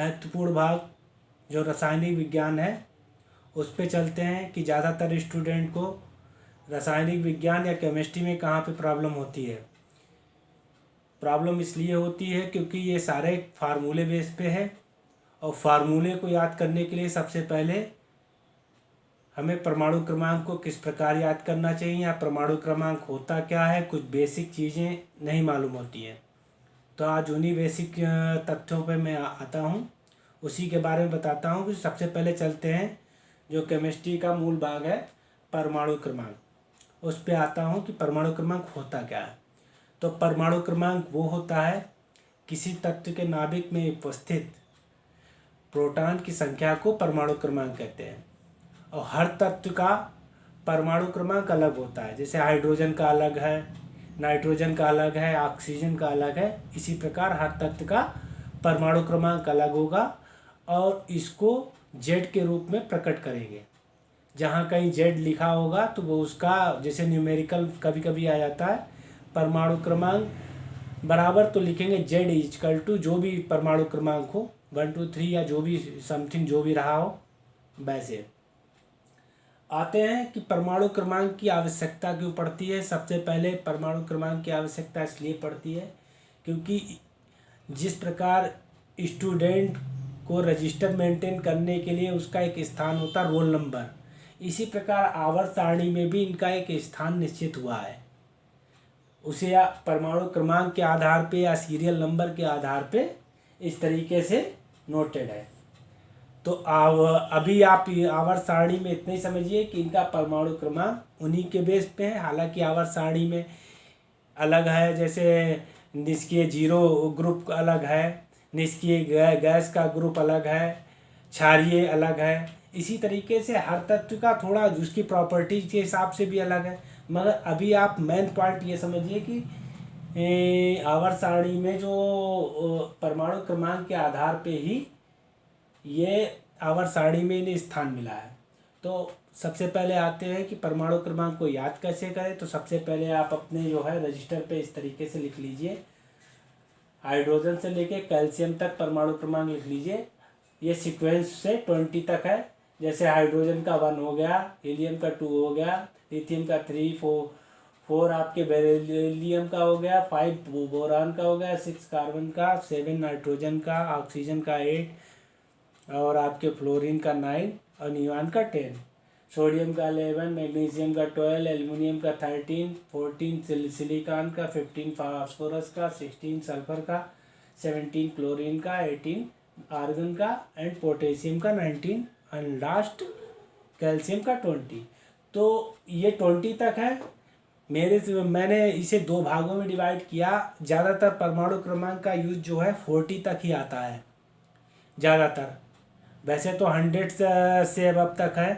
महत्वपूर्ण भाग जो रासायनिक विज्ञान है उस पे चलते हैं कि ज़्यादातर स्टूडेंट को रासायनिक विज्ञान या केमिस्ट्री में कहाँ पे प्रॉब्लम होती है। प्रॉब्लम इसलिए होती है क्योंकि ये सारे फार्मूले बेस पे है और फार्मूले को याद करने के लिए सबसे पहले हमें परमाणु क्रमांक को किस प्रकार याद करना चाहिए या परमाणु क्रमांक होता क्या है, कुछ बेसिक चीज़ें नहीं मालूम होती हैं। तो आज उन्हीं बेसिक तथ्यों पे मैं आता हूँ, उसी के बारे में बताता हूँ कि सबसे पहले चलते हैं जो केमिस्ट्री का मूल भाग है परमाणु क्रमांक, उस पे आता हूँ कि परमाणु क्रमांक होता क्या है। तो परमाणु क्रमांक वो होता है किसी तत्व के नाभिक में उपस्थित प्रोटॉन की संख्या को परमाणु क्रमांक कहते हैं। और हर तत्व का परमाणु क्रमांक अलग होता है, जैसे हाइड्रोजन का अलग है, नाइट्रोजन का अलग है, ऑक्सीजन का अलग है। इसी प्रकार हर तत्व का परमाणु क्रमांक अलग होगा और इसको जेड के रूप में प्रकट करेंगे। जहाँ कहीं जेड लिखा होगा तो वो उसका जैसे न्यूमेरिकल कभी कभी आ जाता है, परमाणु क्रमांक बराबर तो लिखेंगे जेड इजकल टू जो भी परमाणु क्रमांक हो 1 2 3 या जो भी समथिंग जो भी रहा हो। वैसे आते हैं कि परमाणु क्रमांक की आवश्यकता क्यों पड़ती है। सबसे पहले परमाणु क्रमांक की आवश्यकता इसलिए पड़ती है क्योंकि जिस प्रकार स्टूडेंट को रजिस्टर मेंटेन करने के लिए उसका एक स्थान होता है रोल नंबर, इसी प्रकार आवर्त सारणी में भी इनका एक स्थान निश्चित हुआ है। उसे या परमाणु क्रमांक के आधार पे या सीरियल नंबर के आधार पे इस तरीके से नोटेड है। तो अभी आप आवर्त सारणी में इतना ही समझिए कि इनका परमाणु क्रमांक उन्हीं के बेस पे है। हालांकि आवर्त सारणी में अलग है, जैसे निष्क्रिय जीरो ग्रुप अलग है, निष्क्रिय गैस का ग्रुप अलग है, क्षारीय अलग है। इसी तरीके से हर तत्व का थोड़ा उसकी प्रॉपर्टीज के हिसाब से भी अलग है। मगर अभी आप मेन पॉइंट ये समझिए कि आवर्त सारणी में जो परमाणु क्रमांक के आधार पे ही ये आवर्त सारणी में इन्हें स्थान मिला है। तो सबसे पहले आते हैं कि परमाणु क्रमांक को याद कैसे करें। तो सबसे पहले आप अपने जो है रजिस्टर पे इस तरीके से लिख लीजिए, हाइड्रोजन से लेके कैल्शियम तक परमाणु क्रमांक लिख लीजिए। ये सीक्वेंस से 20 तक है। जैसे हाइड्रोजन का 1 हो गया, हीलियम का 2 हो गया, लिथियम का 3 4 आपके बेरिलियम का हो गया, 5 बोरान का हो गया, 6 कार्बन का, 7 नाइट्रोजन का, ऑक्सीजन का 8 और आपके फ्लोरीन का 9 और नियॉन का 10, सोडियम का 11, मैग्नीशियम का 12, एल्युमिनियम का 13, 14 सिलिकॉन का, 15 फास्फोरस का, 16 सल्फर का, 17 क्लोरीन का, 18 आर्गन का एंड पोटेशियम का 19 एंड लास्ट कैल्शियम का 20। तो ये 20 तक है। मैंने इसे 2 भागों में डिवाइड किया। ज़्यादातर परमाणु क्रमांक का यूज जो है 40 तक ही आता है ज़्यादातर। वैसे तो 100 से अब तक है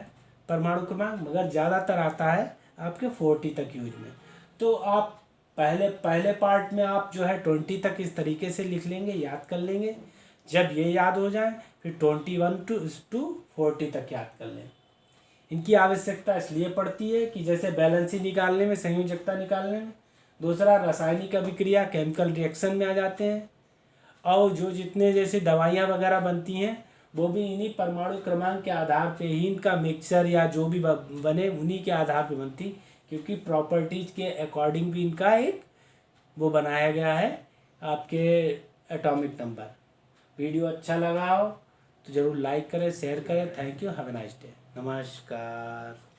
परमाणु क्रमांक, मगर ज़्यादातर आता है आपके 40 तक यूज में। तो आप पहले पार्ट में आप जो है 20 तक इस तरीके से लिख लेंगे, याद कर लेंगे। जब ये याद हो जाए फिर 21 टू 40 तक याद कर लें। इनकी आवश्यकता इसलिए पड़ती है कि जैसे बैलेंसी निकालने में, संयोजकता निकालने में, दूसरा रासायनिक अभिक्रिया केमिकल रिएक्शन में आ जाते हैं, और जो जितने जैसे दवाइयाँ वगैरह बनती हैं वो भी इन्हीं परमाणु क्रमांक के आधार पे ही इनका मिक्सचर या जो भी बने उन्हीं के आधार पे बनती, क्योंकि प्रॉपर्टीज के अकॉर्डिंग भी इनका एक वो बनाया गया है आपके एटॉमिक नंबर। वीडियो अच्छा लगा हो तो ज़रूर लाइक करें, शेयर करें। Thank you, have a nice day. नमस्कार।